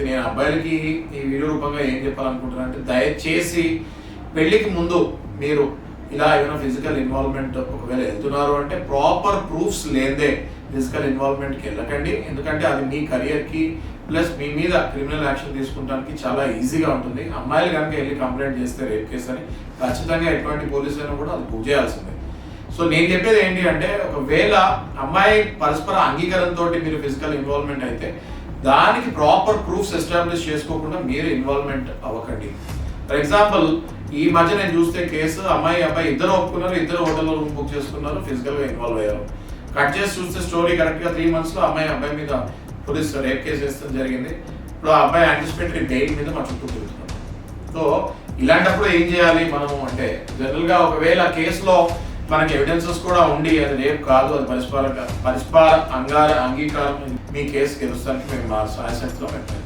అయితే నేను అబ్బాయిలకి ఈ వీడియో రూపంగా ఏం చెప్పాలనుకుంటున్నా అంటే, దయచేసి పెళ్లికి ముందు మీరు ఇలా ఏమైనా ఫిజికల్ ఇన్వాల్వ్మెంట్ ఒకవేళ వెళ్తున్నారు అంటే ప్రాపర్ ప్రూఫ్స్ లేదే ఫిజికల్ ఇన్వాల్వ్మెంట్కి వెళ్ళకండి. ఎందుకంటే అది మీ కెరియర్కి ప్లస్ మీ మీద క్రిమినల్ యాక్షన్ తీసుకుంటానికి చాలా ఈజీగా ఉంటుంది. అమ్మాయిలు కనుక వెళ్ళి కంప్లైంట్ చేస్తే రేప్ కేసు అని ఖచ్చితంగా ఎటువంటి పోలీసు అయినా కూడా అది ప్రూవ్ చేయాల్సిందే. సో నేను చెప్పేది ఏంటి అంటే, ఒకవేళ అమ్మాయి పరస్పర అంగీకారంతో మీరు ఫిజికల్ ఇన్వాల్వ్మెంట్ అయితే దానికి ప్రాపర్ ప్రూఫ్స్ ఎస్టాబ్లిష్ చేసుకోకుండా మీరు ఇన్వాల్వ్మెంట్ అవ్వకండి. ఫర్ ఎగ్జాంపుల్ ఈ మధ్య నేను చూస్తే కేసు, అమ్మాయి అబ్బాయి ఇద్దరు ఒప్పుకున్నారు, ఇద్దరు హోటల్లో రూమ్ బుక్ చేసుకున్నారు, ఫిజికల్గా ఇన్వాల్వ్ అయ్యారు. కట్ చేసి చూస్తే స్టోరీ కరెక్ట్గా 3 months అబ్బాయి మీద పోలీస్ రేప్ కేసు వేయడం జరిగింది. ఇప్పుడు ఆ అబ్బాయి యాంటిసిపేటరీ బెయిల్ మీద మా చుట్టూ తిరుగుతున్నారు. సో ఇలాంటప్పుడు ఏం చేయాలి మనము అంటే, జనరల్గా ఒకవేళ కేసులో మనకి ఎవిడెన్సెస్ కూడా ఉండి అది రేప్ కాదు, అది పరిష్కార అంగీకారం మీ కేసు గెలుస్తానికి మేము మా సాయశక్తిలో